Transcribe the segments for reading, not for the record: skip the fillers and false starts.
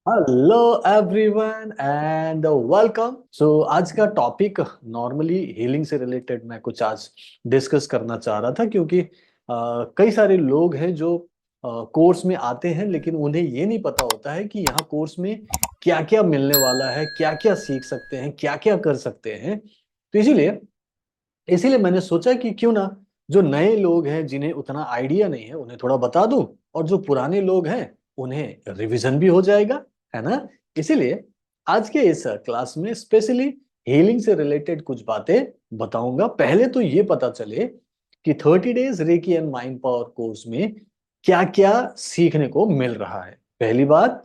Hello everyone and welcome. So आज का topic normally healing से रिलेटेड मैं कुछ आज डिस्कस करना चाह रहा था, क्योंकि कई सारे लोग हैं जो कोर्स में आते हैं, लेकिन उन्हें ये नहीं पता होता है कि यहाँ कोर्स में क्या क्या मिलने वाला है, क्या क्या सीख सकते हैं, क्या क्या कर सकते हैं। तो इसीलिए इसीलिए मैंने सोचा कि क्यों ना जो नए लोग हैं जिन्हें उतना आइडिया नहीं है उन्हें थोड़ा बता दूं, और जो पुराने लोग हैं उन्हें रिवीजन भी हो जाएगा, है ना। इसीलिए आज के इस क्लास में स्पेशली हीलिंग से रिलेटेड कुछ बातें बताऊंगा। पहले तो ये पता चले कि 30 days recce and mind power course में क्या क्या सीखने को मिल रहा है। पहली बात,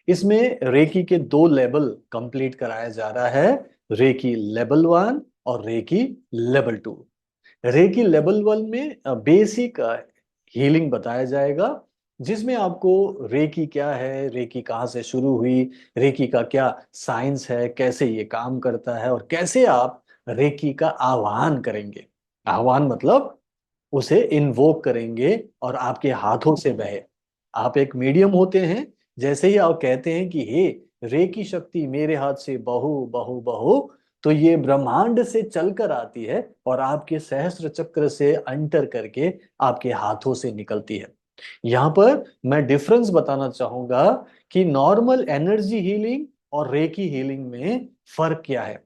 इसमें रेकी के 2 लेवल कंप्लीट कराया जा रहा है, रेकी लेवल 1 और रेकी लेवल 2। रेकी लेवल 1 में बेसिक हीलिंग बताया जाएगा, जिसमें आपको रेकी क्या है, रेकी कहाँ से शुरू हुई, रेकी का क्या साइंस है, कैसे ये काम करता है, और कैसे आप रेकी का आह्वान करेंगे। आह्वान मतलब उसे इन्वोक करेंगे और आपके हाथों से बहे। आप एक मीडियम होते हैं, जैसे ही आप कहते हैं कि हे रे की शक्ति मेरे हाथ से बहू बहू बहू, तो ये ब्रह्मांड से चलकर आती है और आपके सहस्त्र चक्र से अंटर करके आपके हाथों से निकलती है। यहाँ पर मैं डिफरेंस बताना चाहूंगा कि नॉर्मल एनर्जी हीलिंग और रेकी हीलिंग में फर्क क्या है।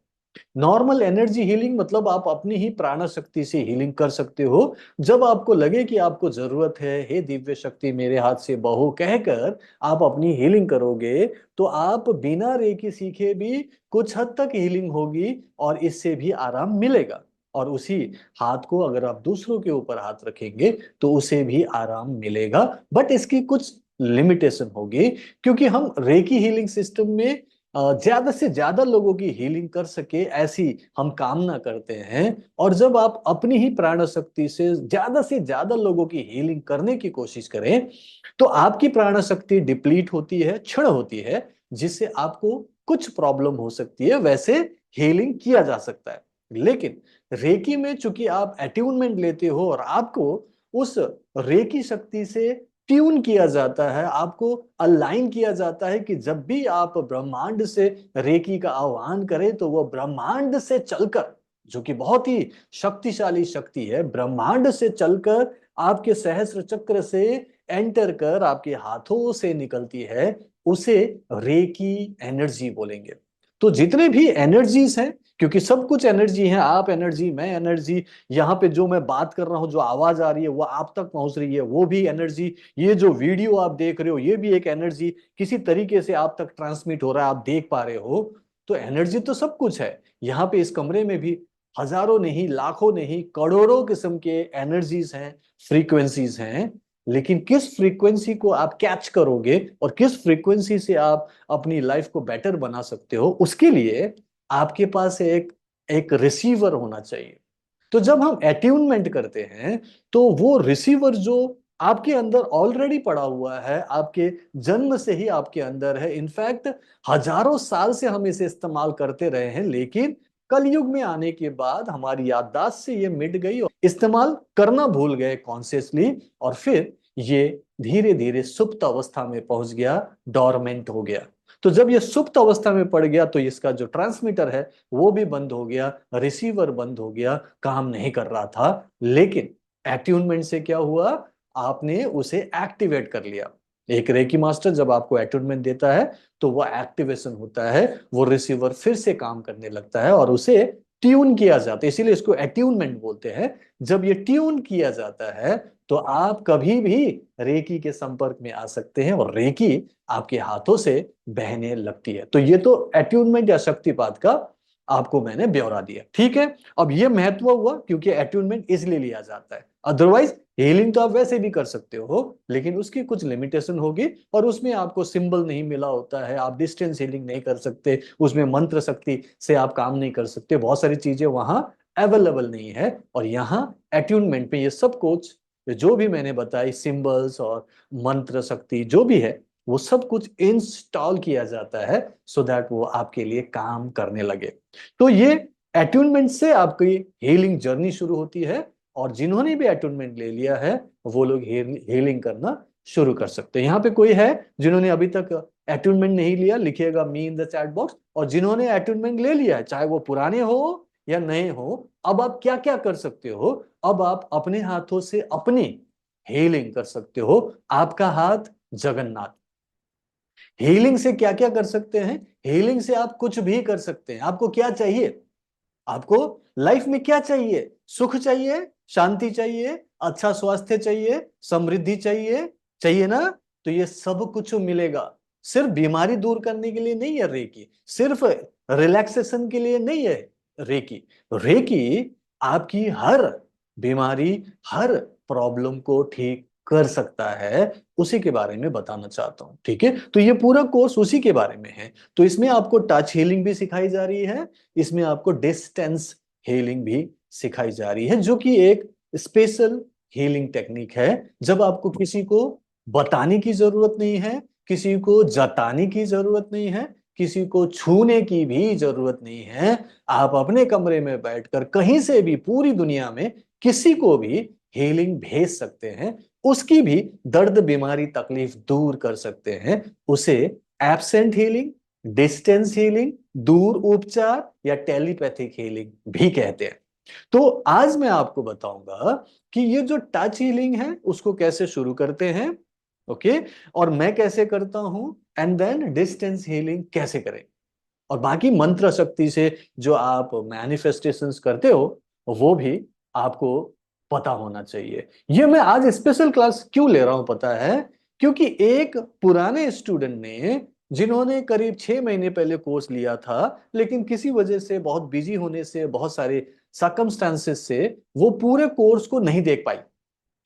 नॉर्मल एनर्जी हीलिंग मतलब आप अपनी ही प्राण शक्ति से हीलिंग कर सकते हो। जब आपको लगे कि आपको जरूरत है, हे दिव्य शक्ति मेरे हाथ से बहो कहकर आप अपनी हीलिंग करोगे, तो आप बिना रेकी सीखे भी कुछ हद तक हीलिंग होगी और इससे भी आराम मिलेगा। और उसी हाथ को अगर आप दूसरों के ऊपर हाथ रखेंगे तो उसे भी आराम मिलेगा, बट इसकी कुछ लिमिटेशन होगी, क्योंकि हम रेकी हीलिंग सिस्टम में ज्यादा से ज्यादा लोगों की हीलिंग कर सके ऐसी हम कामना करते हैं। और जब आप अपनी ही प्राण शक्ति से ज्यादा लोगों की हीलिंग करने की कोशिश करें, तो आपकी प्राण शक्ति डिप्लीट होती है, क्षण होती है, जिससे आपको कुछ प्रॉब्लम हो सकती है। वैसे हीलिंग किया जा सकता है, लेकिन रेकी में चूंकि आप अट्यूनमेंट लेते हो और आपको उस रेकी शक्ति से ट्यून किया जाता है, आपको अलाइन किया जाता है कि जब भी आप ब्रह्मांड से रेकी का आह्वान करें तो वह ब्रह्मांड से चलकर, जो कि बहुत ही शक्तिशाली शक्ति है, ब्रह्मांड से चलकर आपके सहस्त्र चक्र से एंटर कर आपके हाथों से निकलती है, उसे रेकी एनर्जी बोलेंगे। तो जितने भी एनर्जीज हैं, क्योंकि सब कुछ एनर्जी है, आप एनर्जी मैं एनर्जी, यहाँ पे जो मैं बात कर रहा हूँ, जो आवाज आ रही है वो आप तक पहुंच रही है, वो भी एनर्जी, ये जो वीडियो आप देख रहे हो ये भी एक एनर्जी किसी तरीके से आप तक ट्रांसमिट हो रहा है, आप देख पा रहे हो। तो एनर्जी तो सब कुछ है। यहाँ पे इस कमरे में भी हजारों नहीं, लाखों नहीं, करोड़ों किस्म के एनर्जीज हैं, फ्रीक्वेंसीज हैं। लेकिन किस फ्रीक्वेंसी को आप कैच करोगे और किस फ्रीक्वेंसी से आप अपनी लाइफ को बेटर बना सकते हो, उसके लिए आपके पास एक एक रिसीवर होना चाहिए। तो जब हम अट्यूनमेंट करते हैं, तो वो रिसीवर जो आपके अंदर ऑलरेडी पड़ा हुआ है, आपके जन्म से ही आपके अंदर है, इनफैक्ट हजारों साल से हम इसे इस्तेमाल करते रहे हैं, लेकिन कलयुग में आने के बाद हमारी याददाश्त से ये मिट गई और इस्तेमाल करना भूल गए कॉन्शियसली, और फिर ये धीरे धीरे सुप्त अवस्था में पहुंच गया, डोरमेंट हो गया। तो जब ये सुप्त अवस्था में पड़ गया तो इसका जो ट्रांसमीटर है वो भी बंद हो गया, रिसीवर बंद हो गया, काम नहीं कर रहा था। लेकिन एट्यूनमेंट से क्या हुआ, आपने उसे एक्टिवेट कर लिया। एक रेकी मास्टर जब आपको एट्यूनमेंट देता है तो वो एक्टिवेशन होता है, वो रिसीवर फिर से काम करने लगता है और उसे ट्यून किया जाता है, इसीलिए इसको एट्यूनमेंट बोलते हैं। जब ये ट्यून किया जाता है तो आप कभी भी रेकी के संपर्क में आ सकते हैं और रेकी आपके हाथों से बहने लगती है। तो ये तो एट्यूनमेंट या शक्तिपात का आपको मैंने ब्यौरा दिया, ठीक है। अब ये महत्व हुआ क्योंकि एट्यूनमेंट इसलिए लिया जाता है, अदरवाइज हीलिंग तो आप वैसे भी कर सकते हो, लेकिन उसकी कुछ लिमिटेशन होगी और उसमें आपको सिंबल नहीं मिला होता है, आप डिस्टेंस हीलिंग नहीं कर सकते, उसमें मंत्र शक्ति से आप काम नहीं कर सकते, बहुत सारी चीजें वहां अवेलेबल नहीं है। और यहाँ एट्यूनमेंट में ये सब कुछ जो भी मैंने बताई, सिंबल्स और मंत्र शक्ति जो भी है, वो सब कुछ इंस्टॉल किया जाता है सो दैट वो आपके लिए काम करने लगे। तो ये अट्यूनमेंट से आपकी हीलिंग जर्नी शुरू होती है, और जिन्होंने भी अटूनमेंट ले लिया है वो लोग हीलिंग करना शुरू कर सकते हैं। यहाँ पे कोई है जिन्होंने अभी तक अटूनमेंट नहीं लिया, लिखिएगा मी इन द चैट बॉक्स। और जिन्होंने अटूनमेंट ले लिया है, चाहे वो पुराने हो या नए हो, अब आप क्या क्या कर सकते हो? अब आप अपने हाथों से अपनी हीलिंग कर सकते हो। आपका हाथ जगन्नाथ। हीलिंग से क्या क्या कर सकते हैं? हीलिंग से आप कुछ भी कर सकते हैं। आपको क्या चाहिए? आपको लाइफ में क्या चाहिए? सुख चाहिए, शांति चाहिए, अच्छा स्वास्थ्य चाहिए, समृद्धि चाहिए, चाहिए ना? तो ये सब कुछ मिलेगा। सिर्फ बीमारी दूर करने के लिए नहीं है रेकी, सिर्फ रिलैक्सेशन के लिए नहीं है रेकी। रेकी आपकी हर बीमारी, हर प्रॉब्लम को ठीक कर सकता है। उसी के बारे में बताना चाहता हूं, ठीक है? तो ये पूरा कोर्स उसी के बारे में है। तो इसमें आपको टच हीलिंग भी सिखाई जा रही है, इसमें आपको डिस्टेंस हीलिंग भी सिखाई जा रही है, जो कि एक स्पेशल हीलिंग टेक्निक है। जब आपको किसी को बताने की जरूरत नहीं है, किसी को जताने की जरूरत नहीं है, किसी को छूने की भी जरूरत नहीं है। आप अपने कमरे में बैठकर कहीं से भी पूरी दुनिया में किसी को भी हीलिंग भेज सकते हैं, उसकी भी दर्द, बीमारी, तकलीफ दूर कर सकते हैं। उसे एब्सेंट हीलिंग, डिस्टेंस हीलिंग, दूर उपचार या टेलीपैथिक हीलिंग भी कहते हैं। तो आज मैं आपको बताऊंगा कि ये जो टच हीलिंग है उसको कैसे शुरू करते हैं, ओके, और मैं कैसे करता हूं, एंड देन डिस्टेंस हीलिंग कैसे करें। और बाकी मंत्र शक्ति से जो आप मैनिफेस्टेशंस करते हो वो भी आपको पता होना चाहिए। ये मैं आज स्पेशल क्लास क्यों ले रहा हूं पता है? क्योंकि एक पुराने स्टूडेंट ने, जिन्होंने करीब 6 महीने पहले कोर्स लिया था, लेकिन किसी वजह से, बहुत बिजी होने से, बहुत सारे सर्कमस्टांसेस से वो पूरे कोर्स को नहीं देख पाई,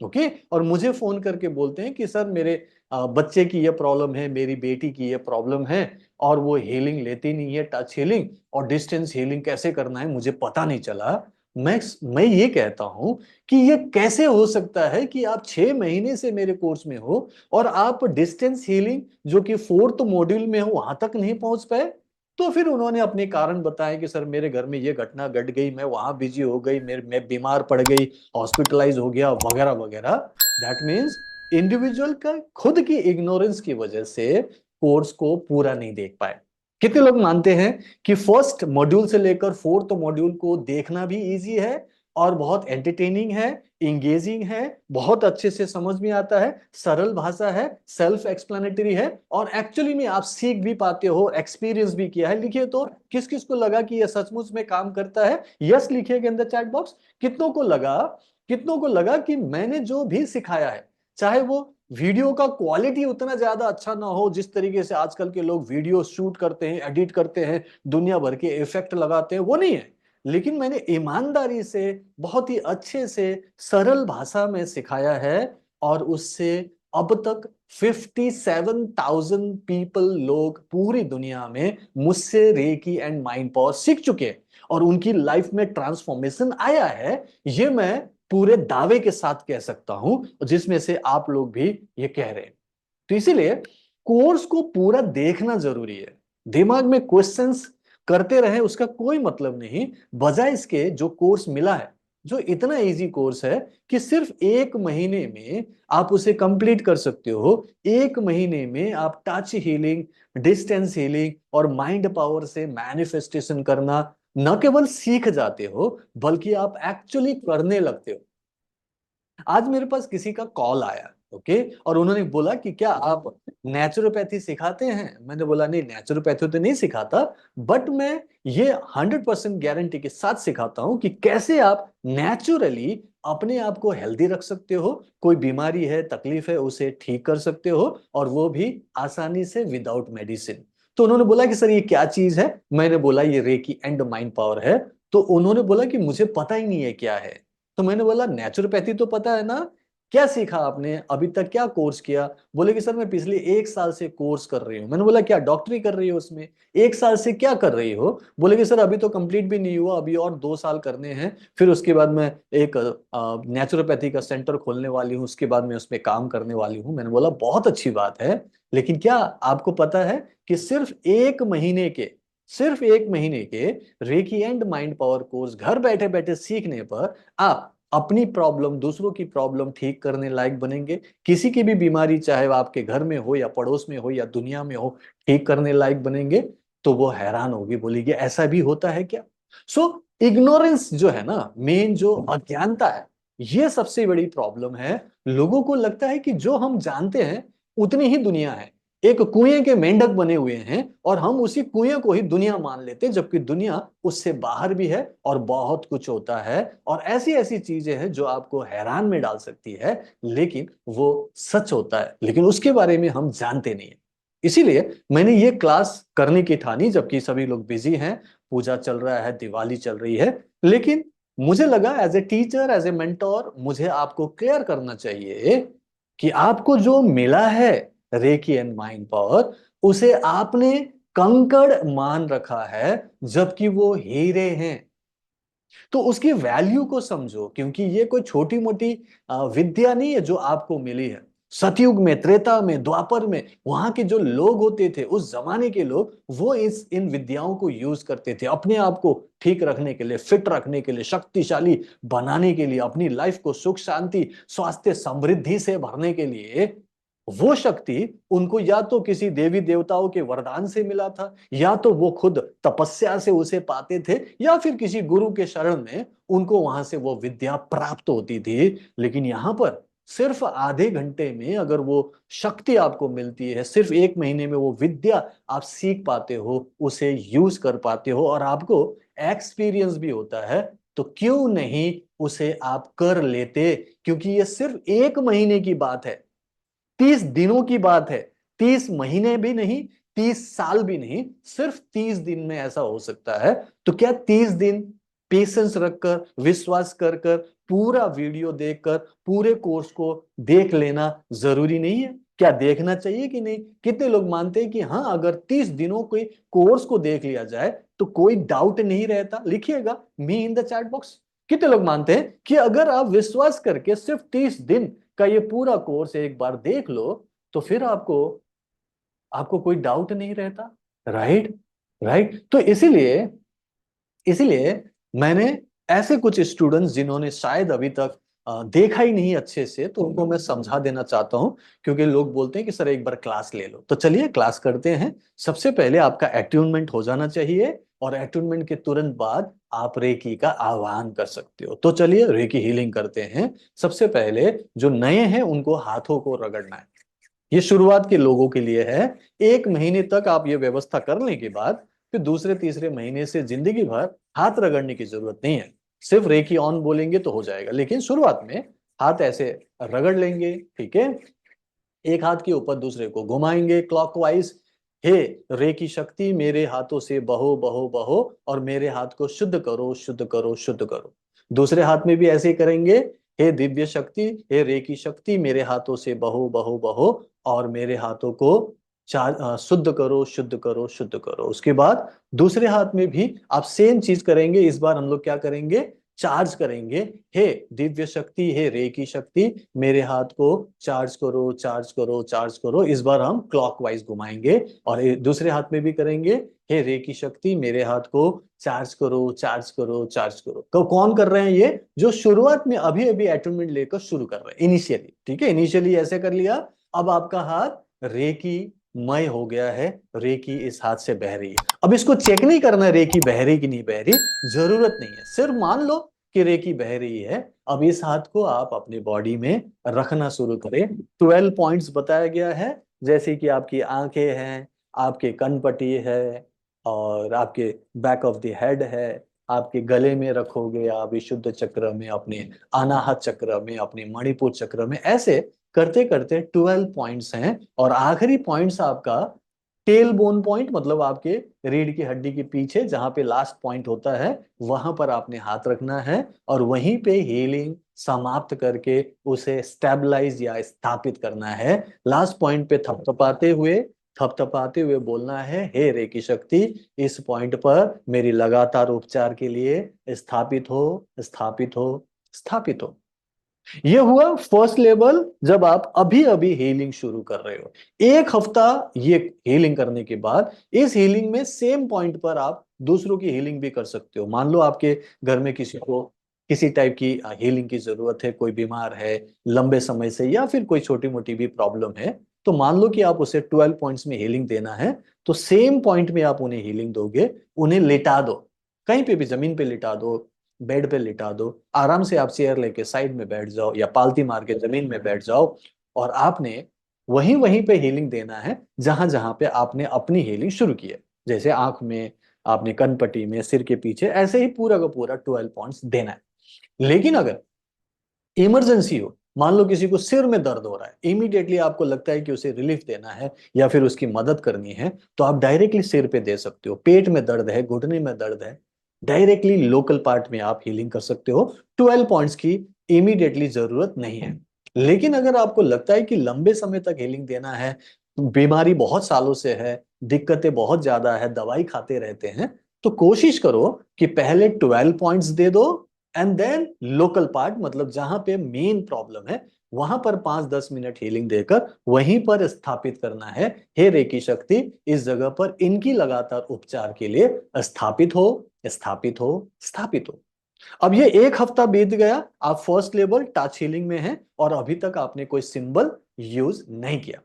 ओके। और मुझे फोन करके बोलते हैं कि सर मेरे बच्चे की ये प्रॉब्लम है, मेरी बेटी की ये प्रॉब्लम है, और वो हीलिंग लेती नहीं है, टच हीलिंग और डिस्टेंस हीलिंग कैसे करना है मुझे पता नहीं चला। मैं ये कहता हूं कि ये कैसे हो सकता है कि आप 6 महीने से मेरे कोर्स में हो और आप डिस्टेंस हीलिंग जो कि 4th मॉड्यूल में हो वहां तक नहीं पहुंच पाए? तो फिर उन्होंने अपने कारण बताए कि सर मेरे घर में ये घटना घट गई, मैं वहां बिजी हो गई, मैं बीमार पड़ गई, हॉस्पिटलाइज हो गया, वगैरह वगैरह। दैट मीन्स इंडिविजुअल का खुद की इग्नोरेंस की वजह से कोर्स को पूरा नहीं देख पाए। कितने लोग मानते हैं कि फर्स्ट मॉड्यूल से लेकर 4th मॉड्यूल को देखना भी इजी है और बहुत एंटरटेनिंग है, इंगेजिंग है, बहुत अच्छे से समझ में आता है, सरल भाषा है, सेल्फ एक्सप्लेनेटरी है, और एक्चुअली में आप सीख भी पाते हो, एक्सपीरियंस भी किया है? लिखिए तो किस किस को लगा कि यह सचमुच में काम करता है? यस लिखिएगा इन द चैट बॉक्स। कितनों को लगा, कितनों को लगा कि मैंने जो भी सिखाया है, चाहे वो वीडियो का क्वालिटी उतना ज्यादा अच्छा ना हो, जिस तरीके से आजकल के लोग वीडियो शूट करते हैं, एडिट करते हैं, दुनिया भर के इफेक्ट लगाते हैं, वो नहीं है, लेकिन मैंने ईमानदारी से, बहुत ही अच्छे से, सरल भाषा में सिखाया है। और उससे अब तक 57,000 पीपल, लोग पूरी दुनिया में मुझसे रेकी एंड माइंड पावर सीख चुके हैं और उनकी लाइफ में ट्रांसफॉर्मेशन आया है। ये मैं पूरे दावे के साथ कह सकता हूं, जिसमें से आप लोग भी ये कह रहे हैं। तो इसीलिए कोर्स को पूरा देखना जरूरी है। दिमाग में क्वेश्चंस करते रहे उसका कोई मतलब नहीं। बजाय इसके जो कोर्स मिला है, जो इतना इजी कोर्स है कि सिर्फ 1 महीने में आप उसे कंप्लीट कर सकते हो। 1 महीने में आप टच हीलिंग, डिस्टेंस हीलिंग और माइंड पावर से मैनिफेस्टेशन करना न केवल सीख जाते हो, बल्कि आप एक्चुअली करने लगते हो। आज मेरे पास किसी का कॉल आया, ओके, और उन्होंने बोला कि क्या आप नेचुरोपैथी सिखाते हैं? मैंने बोला नहीं, नेचुरोपैथी तो नहीं सिखाता, बट मैं ये 100% गारंटी के साथ सिखाता हूं कि कैसे आप नेचुरली अपने आप को हेल्दी रख सकते हो, कोई बीमारी है, तकलीफ है, उसे ठीक कर सकते हो, और वो भी आसानी से, विदाउट मेडिसिन। तो उन्होंने बोला कि सर ये क्या चीज है? मैंने बोला ये रेकी एंड माइंड पावर है। तो उन्होंने बोला कि मुझे पता ही नहीं है क्या है। तो मैंने बोला नेचुरोपैथी तो पता है ना, क्या सीखा आपने अभी तक, क्या कोर्स किया? बोले कि सर मैं पिछले 1 साल से कोर्स कर रही हूँ। मैंने बोला क्या डॉक्टरी कर रही हो उसमें? 1 साल से क्या कर रही हो? बोले कि सर अभी तो कंप्लीट भी नहीं हुआ, अभी और 2 साल करने हैं, फिर उसके बाद मैं एक नेचुरोपैथी का सेंटर खोलने वाली हूँ, उसके बाद मैं उसमें काम करने वाली हूँ। मैंने बोला बहुत अच्छी बात है, लेकिन क्या आपको पता है कि सिर्फ एक महीने के recce and mind power course घर बैठे बैठे सीखने पर आप अपनी प्रॉब्लम, दूसरों की प्रॉब्लम ठीक करने लायक बनेंगे, किसी की भी बीमारी चाहे वो आपके घर में हो या पड़ोस में हो या दुनिया में हो ठीक करने लायक बनेंगे, तो वो हैरान होगी, बोलेगी ऐसा भी होता है क्या। सो इग्नोरेंस जो है ना, मेन जो अज्ञानता है, ये सबसे बड़ी प्रॉब्लम है। लोगों को लगता है कि जो हम जानते हैं उतनी ही दुनिया है, एक कुएं के मेंढक बने हुए हैं और हम उसी कुएं को ही दुनिया मान लेते हैं, जबकि दुनिया उससे बाहर भी है और बहुत कुछ होता है। और ऐसी ऐसी चीजें हैं जो आपको हैरान में डाल सकती है, लेकिन वो सच होता है, लेकिन उसके बारे में हम जानते नहीं है। इसीलिए मैंने ये क्लास करने की ठानी, जबकि सभी लोग बिजी हैं, पूजा चल रहा है, दिवाली चल रही है, लेकिन मुझे लगा as a teacher, as a mentor, मुझे आपको क्लियर करना चाहिए कि आपको जो मिला है रेकी एंड माइंड पावर, उसे आपने कंकड़ मान रखा है, जबकि वो हीरे हैं। तो उसकी वैल्यू को समझो, क्योंकि ये कोई छोटी मोटी विद्या नहीं है जो आपको मिली है। सतयुग में, त्रेता में, द्वापर में, वहां के जो लोग होते थे, उस जमाने के लोग, वो इस इन विद्याओं को यूज करते थे अपने आप को ठीक रखने के लिए, फिट रखने के लिए, शक्तिशाली बनाने के लिए, अपनी लाइफ को सुख शांति स्वास्थ्य समृद्धि से भरने के लिए। वो शक्ति उनको या तो किसी देवी देवताओं के वरदान से मिला था, या तो वो खुद तपस्या से उसे पाते थे, या फिर किसी गुरु के शरण में उनको वहां से वो विद्या प्राप्त होती थी। लेकिन यहां पर सिर्फ आधे घंटे में अगर वो शक्ति आपको मिलती है, सिर्फ एक महीने में वो विद्या आप सीख पाते हो, उसे यूज कर पाते हो और आपको एक्सपीरियंस भी होता है, तो क्यों नहीं उसे आप कर लेते। क्योंकि ये सिर्फ एक महीने की बात है, 30 दिनों की बात है, 30 महीने भी नहीं, 30 साल भी नहीं, सिर्फ 30 दिन में ऐसा हो सकता है। तो क्या 30 दिन पेशेंस रखकर, विश्वास कर कर, पूरा वीडियो देखकर, पूरे कोर्स को देख लेना जरूरी नहीं है? क्या देखना चाहिए कि नहीं? कितने लोग मानते हैं कि हाँ, अगर 30 दिनों के कोर्स को देख लिया जाए तो कोई डाउट नहीं रहता? लिखिएगा मी इन द चैट बॉक्स। कितने लोग मानते हैं कि अगर आप विश्वास करके सिर्फ 30 दिन का ये पूरा कोर्स एक बार देख लो, तो फिर आपको आपको कोई डाउट नहीं रहता? Right, right. तो इसीलिए इसीलिए मैंने ऐसे कुछ स्टूडेंट्स जिन्होंने शायद अभी तक देखा ही नहीं अच्छे से, तो उनको मैं समझा देना चाहता हूं, क्योंकि लोग बोलते हैं कि सर एक बार क्लास ले लो। तो चलिए क्लास करते हैं। सबसे पहले आपका अट्यूनमेंट हो जाना चाहिए, और अट्यूनमेंट के तुरंत बाद आप रेकी का आह्वान कर सकते हो। तो चलिए रेकी हीलिंग करते हैं। सबसे पहले जो नए हैं उनको हाथों को रगड़ना है, ये शुरुआत के लोगों के लिए है। 1 महीने तक आप ये व्यवस्था करने के बाद फिर दूसरे तीसरे महीने से जिंदगी भर हाथ रगड़ने की जरूरत नहीं है। सिर्फ रेकी ऑन बोलेंगे तो हो जाएगा, लेकिन शुरुआत में हाथ ऐसे रगड़ लेंगे, ठीक है। एक हाथ के ऊपर दूसरे को घुमाएंगे क्लॉकवाइज। हे रेकी शक्ति, मेरे हाथों से बहो बहो बहो और मेरे हाथ को शुद्ध करो, शुद्ध करो, शुद्ध करो। दूसरे हाथ में भी ऐसे ही करेंगे। हे दिव्य शक्ति, हे रेकी शक्ति, मेरे हाथों से बहो बहो बहो और मेरे हाथों को शुद्ध करो, शुद्ध करो, शुद्ध करो। उसके बाद दूसरे हाथ में भी आप सेम चीज करेंगे। इस बार हम लोग क्या करेंगे? चार्ज करेंगे। हे दिव्य शक्ति, हे रेकी शक्ति, मेरे हाथ को चार्ज करो, चार्ज करो, चार्ज करो। इस बार हम क्लॉकवाइज घुमाएंगे और दूसरे हाथ में भी करेंगे। हे रेकी शक्ति, मेरे हाथ को चार्ज करो, चार्ज करो, चार्ज करो। तो कौन कर रहे हैं? ये जो शुरुआत में अभी अभी अटैचमेंट लेकर शुरू कर रहे हैं, इनिशियली, ठीक है, इनिशियली ऐसे कर लिया। अब आपका हाथ रेकी मय हो गया है, रेकी इस हाथ से बह रही है। अब इसको चेक नहीं करना रेकी बह रही कि नहीं बह रही, जरूरत नहीं है, सिर्फ मान लो कि रेकी बह रही है। अब इस हाथ को आप अपनी बॉडी में रखना शुरू करें। 12 पॉइंट्स बताया गया है, जैसे कि आपकी आंखें हैं, आपके कनपट्टी है, और आपके बैक ऑफ द हेड है। आपके गले में रखोगे आप विशुद्ध चक्र में, अपने अनाहत चक्र में, अपने मणिपुर चक्र में, ऐसे करते करते 12 पॉइंट्स हैं। और आखिरी पॉइंट्स आपका टेल बोन पॉइंट, मतलब आपके रीढ़ की हड्डी के पीछे जहां पे लास्ट पॉइंट होता है, वहां पर आपने हाथ रखना है और वहीं पे हीलिंग समाप्त करके उसे स्टेबलाइज या स्थापित करना है। लास्ट पॉइंट पे थपथपाते हुए बोलना है, हे रेकी शक्ति, इस पॉइंट पर मेरी लगातार उपचार के लिए स्थापित हो, स्थापित हो, स्थापित हो। ये हुआ फर्स्ट लेवल, जब आप अभी अभी हीलिंग शुरू कर रहे हो। 1 हफ्ता ये हीलिंग करने के बाद इस हीलिंग में सेम पॉइंट पर आप दूसरों की हीलिंग भी कर सकते हो। मान लो आपके घर में किसी को किसी टाइप की हीलिंग की जरूरत है, कोई बीमार है लंबे समय से, या फिर कोई छोटी मोटी भी प्रॉब्लम है, तो मान लो कि आप उसे 12 पॉइंट्स में हीलिंग देना है, तो सेम पॉइंट में आप उन्हें हीलिंग दोगे। उन्हें लिटा दो, कहीं पे भी, जमीन पे लिटा दो, बेड पे लिटा दो, आराम से आप चेयर लेके साइड में बैठ जाओ या पालती मार के जमीन में बैठ जाओ, और आपने वहीं वहीं पे हीलिंग देना है जहां जहां पे आपने अपनी हीलिंग शुरू की है। जैसे आंख में, आपने कनपट्टी में, सिर के पीछे, ऐसे ही पूरा का पूरा 12 पॉइंट्स देना है। लेकिन अगर इमरजेंसी हो, मान लो किसी को सिर में दर्द हो रहा है, इमीडिएटली आपको लगता है कि उसे रिलीफ देना है या फिर उसकी मदद करनी है, तो आप डायरेक्टली सिर पे दे सकते हो। पेट में दर्द है, घुटने में दर्द है, डायरेक्टली लोकल पार्ट में आप हीलिंग कर सकते हो। 12 पॉइंट्स की इमीडिएटली जरूरत नहीं है। लेकिन अगर आपको लगता है कि लंबे समय तक हीलिंग देना है, बीमारी बहुत सालों से है, दिक्कतें बहुत ज्यादा है, दवाई खाते रहते हैं, तो कोशिश करो कि पहले 12 पॉइंट्स दे दो, एंड देन लोकल पार्ट, मतलब जहां पे मेन प्रॉब्लम है वहां पर 5-10 मिनट हीलिंग देकर वहीं पर स्थापित करना है, हे रेकी शक्ति इस जगह पर इनकी लगातार उपचार के लिए स्थापित हो, स्थापित हो, स्थापित हो। अब ये एक हफ्ता बीत गया, आप फर्स्ट लेवल टच हीलिंग में हैं और अभी तक आपने कोई सिंबल यूज नहीं किया।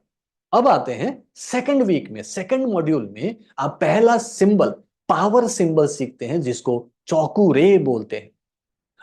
अब आते हैं सेकंड वीक में, सेकंड मॉड्यूल में आप पहला सिंबल, पावर सिंबल सीखते हैं, जिसको चौकुरे बोलते हैं।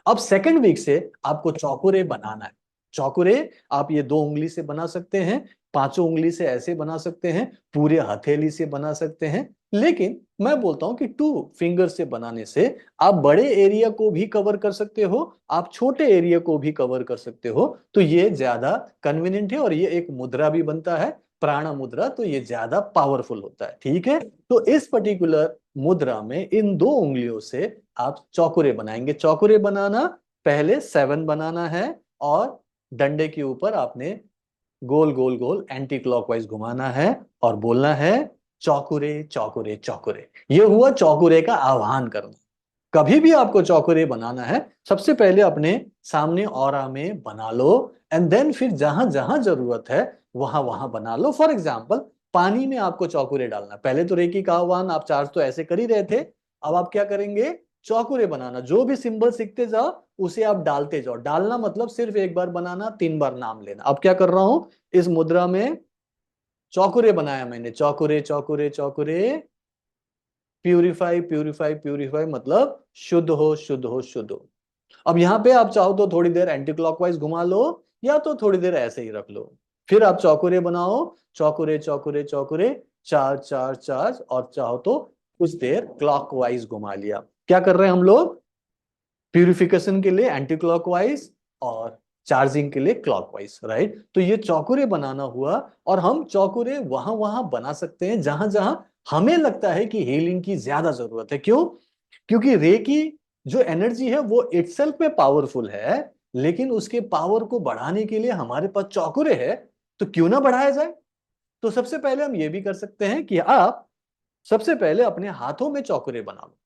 अब सेकंड वीक से आपको चौकुरे बनाना है। चौकुरे आप ये 2 उंगली से बना सकते हैं, 5 उंगली से ऐसे बना सकते हैं, पूरे हथेली से बना सकते हैं, लेकिन मैं बोलता हूं कि 2 फिंगर से बनाने से आप बड़े एरिया को भी कवर कर सकते हो, आप छोटे एरिया को भी कवर कर सकते हो, तो ये ज्यादा कन्वीनियंट है, और ये एक मुद्रा भी बनता है, प्राण मुद्रा, तो ये ज्यादा पावरफुल होता है। ठीक है, तो इस पर्टिकुलर मुद्रा में इन 2 उंगलियों से आप चौकुरे बनाएंगे। चौकुरे बनाना, पहले 7 बनाना है, और डंडे के ऊपर आपने गोल गोल गोल एंटी क्लॉकवाइज घुमाना है, और बोलना है चौकुरे चौकुरे चौकुरे। ये हुआ चौकुरे का आह्वान करना। कभी भी आपको चौकुरे बनाना है, सबसे पहले अपने सामने ऑरा में बना लो, एंड देन फिर जहां जहां जरूरत है वहां वहां बना लो। फॉर एग्जाम्पल, पानी में आपको चौकुरे डालना, पहले तो रेकी का आह्वान आप चार्ज तो ऐसे कर ही रहे थे, अब आप क्या करेंगे, चौकुरे बनाना। जो भी सिंबल सीखते जाओ उसे आप डालते जाओ। डालना मतलब सिर्फ एक बार बनाना, 3 बार नाम लेना। अब क्या कर रहा हूं, इस मुद्रा में चौकुरे बनाया मैंने, चौकुरे Cho Ku Rei Cho Ku Rei, purify purify purify, मतलब शुद्ध हो शुद्ध हो शुद्ध हो। अब यहां पे आप चाहो तो थोड़ी देर एंटी क्लॉकवाइज घुमा लो, या तो थोड़ी देर ऐसे ही रख लो। फिर आप चौकुरे बनाओ, चौकुरे चौकुरे चौकुरे, चार चार चार, और चाहो तो कुछ देर क्लॉकवाइज घुमा लिया। क्या कर रहे हैं हम लोग, प्यूरिफिकेशन के लिए एंटी क्लॉकवाइज और चार्जिंग के लिए क्लॉकवाइज, राइट। तो ये चौकुरे बनाना हुआ, और हम चौकुरे वहां वहां बना सकते हैं जहां जहां हमें लगता है कि हीलिंग की ज्यादा जरूरत है। क्यों? क्योंकि रे की जो एनर्जी है वो इटसेल्फ में पावरफुल है, लेकिन उसके पावर को बढ़ाने के लिए हमारे पास चौकुरे है, तो क्यों ना बढ़ाया जाए। तो सबसे पहले हम ये भी कर सकते हैं कि आप सबसे पहले अपने हाथों में चौकुरे बना लो।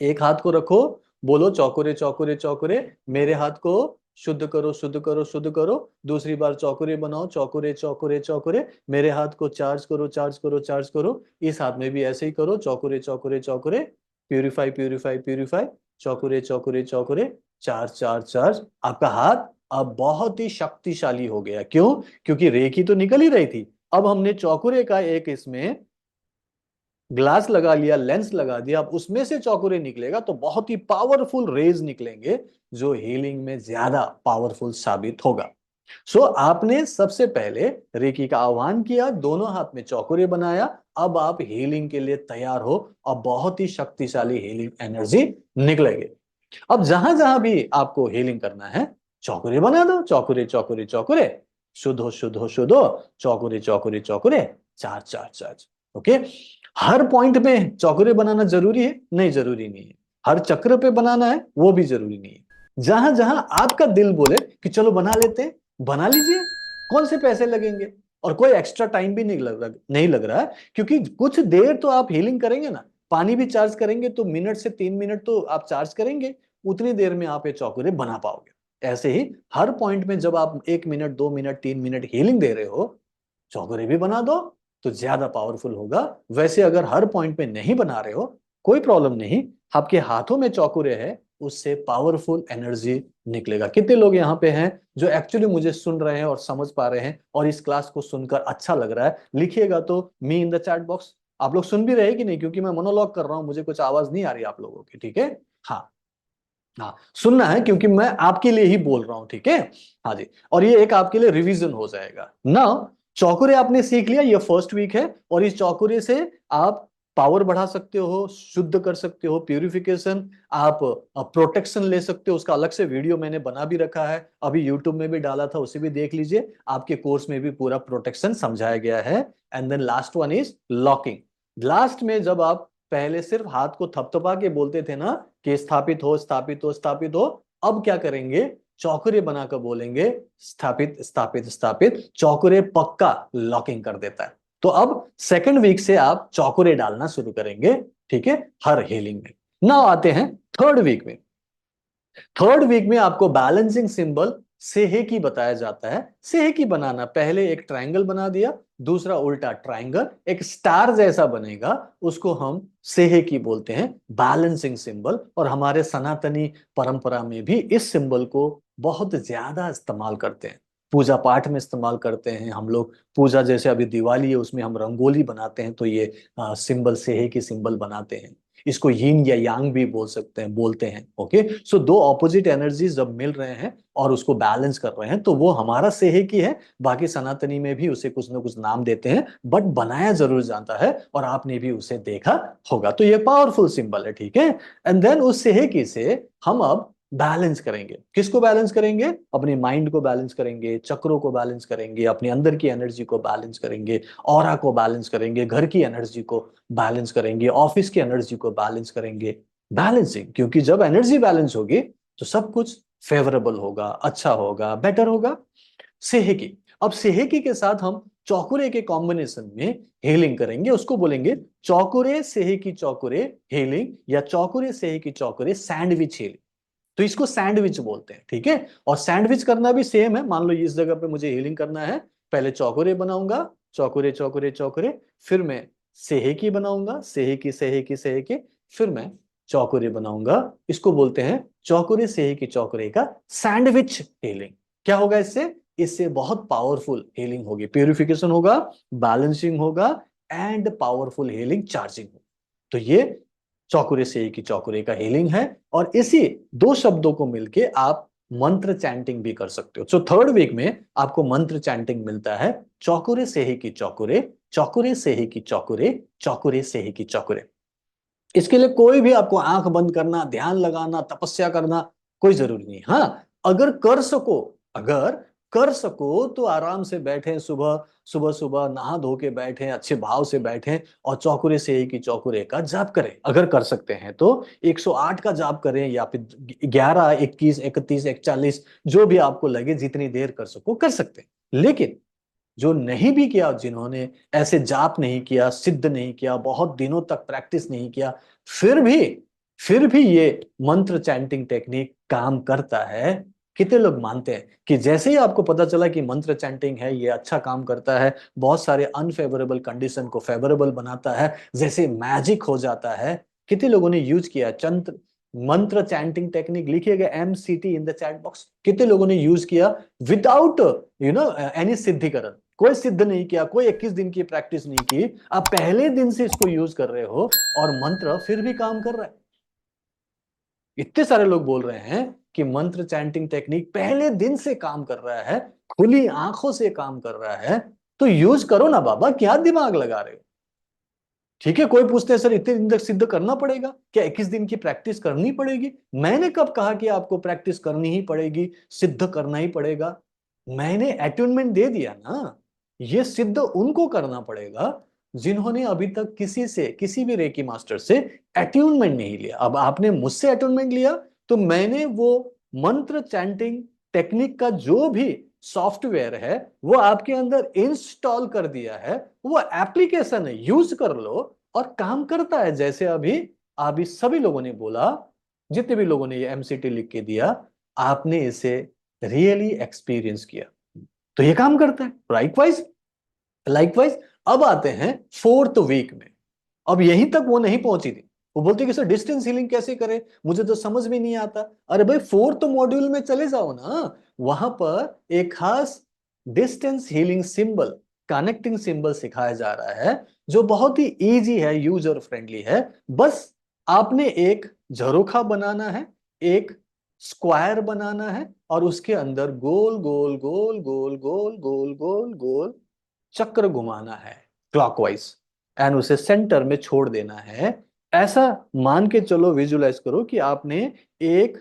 एक हाथ को रखो, बोलो चौकुरे चौकुरे चौकुरे, मेरे हाथ को शुद्ध करो शुद्ध करो शुद्ध करो। दूसरी बार चौकुरे बनाओ, चौकुरे चौकुरे चौकुरे, मेरे हाथ को चार्ज करो चार्ज करो चार्ज करो। इस हाथ में भी ऐसे ही करो, Cho Ku Rei Cho Ku Rei Cho Ku Rei, purify purify purify, Cho Ku Rei Cho Ku Rei Cho Ku Rei, charge charge charge. आपका हाथ अब बहुत ही शक्तिशाली हो गया। क्यों? क्योंकि रेखी तो निकल ही रही थी, अब हमने चौकुरे का एक इसमें ग्लास लगा लिया, लेंस लगा दिया, अब उसमें से चौकुरे निकलेगा तो बहुत ही पावरफुल रेज निकलेंगे, जो हीलिंग में ज्यादा पावरफुल साबित होगा। सो आपने सबसे पहले रेकी का आह्वान किया, दोनों हाथ में चौकुरे बनाया, अब आप हीलिंग के लिए तैयार हो, और बहुत ही शक्तिशाली हीलिंग एनर्जी निकलेगी। अब जहां जहां भी आपको हीलिंग करना है, चौकुरे बना दो, चौकुरे चौकुरे चौकुरे, शुद्ध हो शुद्ध हो शुद्ध हो, चौकुरे चौकुरे चौकुरे, चार चार चार। ओके, हर पॉइंट में चौकुरे बनाना जरूरी है? नहीं, जरूरी नहीं है। हर चक्र पे बनाना है? वो भी जरूरी नहीं है। जहां जहां आपका दिल बोले कि चलो बना लेते हैं, बना लीजिए। कौन से पैसे लगेंगे, और कोई एक्स्ट्रा टाइम भी नहीं लग रहा है, क्योंकि कुछ देर तो आप हीलिंग करेंगे ना, पानी भी चार्ज करेंगे तो मिनट से 3 मिनट तो आप चार्ज करेंगे, उतनी देर में आप ये चौकुरे बना पाओगे। ऐसे ही हर पॉइंट में जब आप 1 मिनट 2 मिनट 3 मिनट हीलिंग दे रहे हो, चौकुरे भी बना दो, तो ज्यादा पावरफुल होगा। वैसे अगर हर पॉइंट में नहीं बना रहे हो, कोई प्रॉब्लम नहीं, आपके हाथों में चौकुरे है, उससे पावरफुल एनर्जी निकलेगा। कितने लोग यहाँ पे हैं जो एक्चुअली मुझे सुन रहे हैं और समझ पा रहे हैं और इस क्लास को सुनकर अच्छा लग रहा है? लिखिएगा तो मी इन द चैट बॉक्स। आप लोग सुन भी रहे हैं कि नहीं? क्योंकि मैं मोनोलॉग कर रहा हूँ, मुझे कुछ आवाज नहीं आ रही आप लोगों की, ठीक है? हाँ, हाँ सुनना है क्योंकि मैं आपके लिए ही बोल रहा हूं, ठीक है? हाँ जी। और ये एक आपके लिए रिवीजन हो जाएगा ना। चौकुरे आपने सीख लिया, ये फर्स्ट वीक है, और इस चौकुरे से आप पावर बढ़ा सकते हो, शुद्ध कर सकते हो, प्यूरिफिकेशन, आप प्रोटेक्शन ले सकते हो। उसका अलग से वीडियो मैंने बना भी रखा है, अभी यूट्यूब में भी डाला था, उसे भी देख लीजिए। आपके कोर्स में भी पूरा प्रोटेक्शन समझाया गया है। And then last one is locking. Last में जब आप पहले सिर्फ हाथ को थपथपा के बोलते थे ना कि स्थापित हो, स्थापित हो, स्थापित हो, अब क्या करेंगे? चौकरे बनाकर बोलेंगे स्थापित, स्थापित, स्थापित। चौकरे पक्का लॉकिंग कर देता है। तो अब सेकंड वीक से आप चौकरे डालना शुरू करेंगे, ठीक है, हर हीलिंग में। नाउ आते हैं थर्ड वीक में। थर्ड वीक में आपको बैलेंसिंग सिंबल सेहेकी बताया जाता है। सेहेकी बनाना, पहले एक ट्रायंगल बना दिया, दूसरा उल्टा ट्रायंगल, एक स्टार जैसा बनेगा, उसको हम सेहेकी बोलते हैं, बैलेंसिंग सिंबल। और हमारे सनातनी परंपरा में भी इस सिंबल को बहुत ज्यादा इस्तेमाल करते हैं। पूजा पाठ में इस्तेमाल करते हैं हम लोग। पूजा जैसे अभी दिवाली है, उसमें हम रंगोली बनाते हैं, तो ये सिंबल सेहेकी सिंबल बनाते हैं। इसको यिन या यांग भी बोल सकते हैं, बोलते हैं। ओके, सो दो ऑपोजिट एनर्जीज जब मिल रहे हैं और उसको बैलेंस कर रहे हैं, तो वो हमारा सेहेकी है। बाकी सनातनी में भी उसे कुछ ना कुछ नाम देते हैं, बट बनाया जरूर जाता है, और आपने भी उसे देखा होगा। तो ये पावरफुल सिंबल है, ठीक है? एंड देन उस सेहेकी से हम अब बैलेंस करेंगे। किसको बैलेंस करेंगे? अपने माइंड को बैलेंस करेंगे, चक्रों को बैलेंस करेंगे, अपने अंदर की एनर्जी को बैलेंस करेंगे, ऑरा को बैलेंस करेंगे, घर की एनर्जी को बैलेंस करेंगे, ऑफिस की एनर्जी को बैलेंस करेंगे। बैलेंसिंग, क्योंकि जब एनर्जी बैलेंस होगी तो सब कुछ फेवरेबल होगा, अच्छा होगा, बेटर होगा। सेहेकी। अब सेहेकी के साथ हम चौकुरे के कॉम्बिनेशन में हीलिंग करेंगे, उसको बोलेंगे चौकुरे सेहेकी चौकुरे हीलिंग, या चौकुरे सेहेकी चौकुरे सैंडविच हीलिंग। तो इसको सैंडविच बोलते हैं, ठीक है? और सैंडविच करना भी सेम है। मान लो इस जगह पे मुझे हीलिंग करना है, पहले चौकुरे बनाऊंगा, चौकुरे चौकुरे चौकुरे, फिर मैं सेहेकी बनाऊंगा, सेहेकी सेहेकी सेहेकी, फिर मैं चौकुरे बनाऊंगा। इसको बोलते हैं चौकुरे सेहेकी चौकुरे का सैंडविच हीलिंग। क्या होगा इससे? इससे बहुत पावरफुल हीलिंग होगी, प्यूरिफिकेशन होगा, बैलेंसिंग होगा, एंड पावरफुल हीलिंग चार्जिंग होगा। तो ये चौकुरे से की चौकुरे का हीलिंग है। और इसी दो शब्दों को मिलके आप मंत्र चैंटिंग भी कर सकते हो। सो थर्ड वीक में आपको मंत्र चैंटिंग मिलता है, चौकुरे से ही की चौकुरे, चौकुरे से ही की चौकुरे, चौकुरे से ही की चौकुरे। इसके लिए कोई भी आपको आंख बंद करना, ध्यान लगाना, तपस्या करना कोई जरूरी नहीं। हाँ, अगर कर सको, अगर कर सको तो आराम से बैठे, सुबह सुबह सुबह नहा धो के बैठे, अच्छे भाव से बैठे, और चौकुरे से ही की चौकुरे का जाप करें। अगर कर सकते हैं तो 108 का जाप करें, या फिर 11, 21, 31, 41, जो भी आपको लगे, जितनी देर कर सको कर सकते हैं। लेकिन जो नहीं भी किया, जिन्होंने ऐसे जाप नहीं किया, सिद्ध नहीं किया, बहुत दिनों तक प्रैक्टिस नहीं किया, फिर भी फिर भी ये मंत्र चैंटिंग टेक्निक काम करता है। कितने लोग मानते हैं कि जैसे ही आपको पता चला कि मंत्र चैंटिंग है, ये अच्छा काम करता है, बहुत सारे अनफेवरेबल कंडीशन को फेवरेबल बनाता है, जैसे मैजिक हो जाता है? कितने लोगों ने यूज किया चंत्र मंत्र चैंटिंग टेक्निक? लिखिएगा MCT in the chat box. कितने लोगों ने यूज किया विदाउट एनी सिद्धिकरण? कोई सिद्ध नहीं किया, कोई 21 दिन की प्रैक्टिस नहीं की, आप पहले दिन से इसको यूज कर रहे हो और मंत्र फिर भी काम कर रहा है। इतने सारे लोग बोल रहे हैं कि मंत्र चैंटिंग टेक्निक पहले दिन से काम कर रहा है, खुली आंखों से काम कर रहा है। तो यूज करो ना बाबा, क्या दिमाग लगा रहे हो? ठीक है, कोई पूछते हैं सर इतने दिन तक सिद्ध करना पड़ेगा क्या? 21 दिन की प्रैक्टिस करनी पड़ेगी? मैंने कब कहा कि आपको प्रैक्टिस करनी ही पड़ेगी, सिद्ध करना ही पड़ेगा? मैंने अट्यूनमेंट दे दिया ना। ये सिद्ध उनको करना पड़ेगा जिन्होंने अभी तक किसी से, किसी भी रेकी मास्टर से अट्यूनमेंट नहीं लिया। अब आपने मुझसे अट्यूनमेंट लिया, तो मैंने वो मंत्र चैंटिंग टेक्निक का जो भी सॉफ्टवेयर है वो आपके अंदर इंस्टॉल कर दिया है। वो एप्लीकेशन है, यूज कर लो और काम करता है। जैसे अभी अभी सभी लोगों ने बोला, जितने भी लोगों ने ये MCT लिख के दिया, आपने इसे रियली एक्सपीरियंस किया, तो ये काम करता है। लाइकवाइज, लाइकवाइज अब आते हैं फोर्थ वीक में। अब यहीं तक वो नहीं पहुंची थी, वो बोलते कि सर डिस्टेंस हीलिंग कैसे करें, मुझे तो समझ में नहीं आता। अरे भाई फोर्थ मॉड्यूल में चले जाओ ना, वहां पर एक खास distance healing symbol, connecting symbol सिखाया जा रहा है, जो बहुत ही इजी है, यूजर फ्रेंडली है। बस आपने एक झरोखा बनाना है, एक स्क्वायर बनाना है, और उसके अंदर गोल गोल गोल गोल गोल गोल गोल गोल चक्र घुमाना है क्लॉकवाइज, एंड उसे सेंटर में छोड़ देना है। ऐसा मान के चलो, विजुलाइज करो कि आपने एक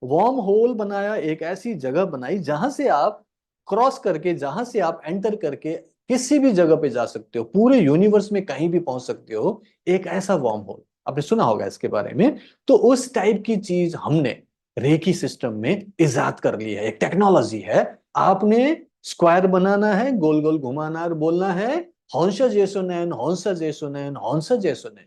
वार्म होल बनाया, एक ऐसी जगह बनाई जहां से आप क्रॉस करके, जहां से आप एंटर करके किसी भी जगह पे जा सकते हो, पूरे यूनिवर्स में कहीं भी पहुंच सकते हो। एक ऐसा वार्म होल आपने सुना होगा इसके बारे में। तो उस टाइप की चीज हमने रेकी सिस्टम में इजाद कर ली है, एक टेक्नोलॉजी है। आपने स्क्वायर बनाना है, गोल गोल घुमाना और बोलना है हॉन्शा जेसोनेन, हॉन्शा जेसोनेन, हॉन्शा जेसोनेन।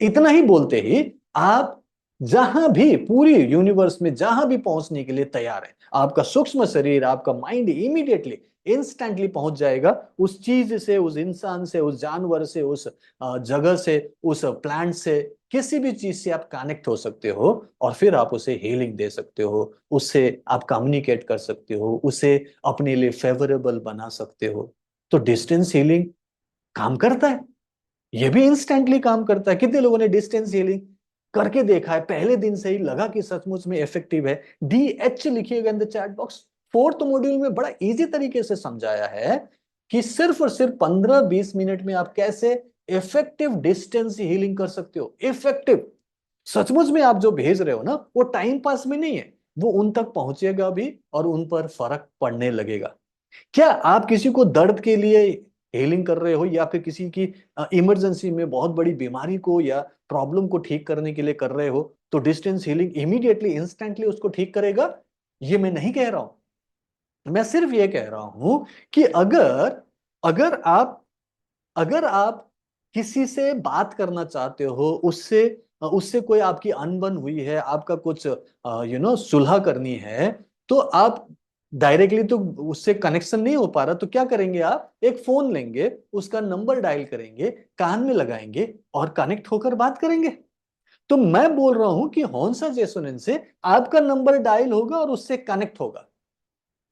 इतना ही बोलते ही आप जहां भी पूरी यूनिवर्स में जहां भी पहुंचने के लिए तैयार है, आपका सूक्ष्म शरीर, आपका माइंड इमीडिएटली इंस्टेंटली पहुंच जाएगा उस चीज से, उस इंसान से, उस जानवर से, उस जगह से, उस प्लांट से, किसी भी चीज से आप कनेक्ट हो सकते हो, और फिर आप उसे हीलिंग दे सकते हो, उससे आप कम्युनिकेट कर सकते हो, उसे अपने लिए फेवरेबल बना सकते हो। तो डिस्टेंस हीलिंग काम करता है, ये भी इंस्टेंटली काम करता है। कितने लोगों ने डिस्टेंस हीलिंग करके देखा है, पहले दिन से ही लगा कि सचमुच में इफेक्टिव है? DH लिखिएगा in the chat box. Fourth module में बड़ा इजी तरीके से समझाया है कि सिर्फ और सिर्फ 15-20 मिनट में आप कैसे इफेक्टिव डिस्टेंस हीलिंग कर सकते हो। इफेक्टिव, सचमुच में आप जो भेज रहे हो ना, वो टाइम पास में नहीं है, वो उन तक पहुंचेगा भी और उन पर फर्क पड़ने लगेगा। क्या आप किसी को दर्द के लिए हीलिंग कर रहे हो, या फिर किसी की इमरजेंसी में बहुत बड़ी बीमारी को या प्रॉब्लम को ठीक करने के लिए कर रहे हो, तो डिस्टेंस हीलिंग इमीडिएटली इंस्टेंटली उसको ठीक करेगा? ये मैं नहीं कह रहा हूं। मैं सिर्फ ये कह रहा हूं कि अगर अगर आप अगर आप किसी से बात करना चाहते हो, उससे उससे कोई आपकी अनबन हुई है, आपका कुछ सुलह करनी है, तो आप डायरेक्टली तो उससे कनेक्शन नहीं हो पा रहा, तो क्या करेंगे? आप एक फोन लेंगे, उसका नंबर डायल करेंगे, कान में लगाएंगे और कनेक्ट होकर बात करेंगे। तो मैं बोल रहा हूं कि हॉन्सा जेसोनेन से आपका नंबर डायल होगा और उससे कनेक्ट होगा।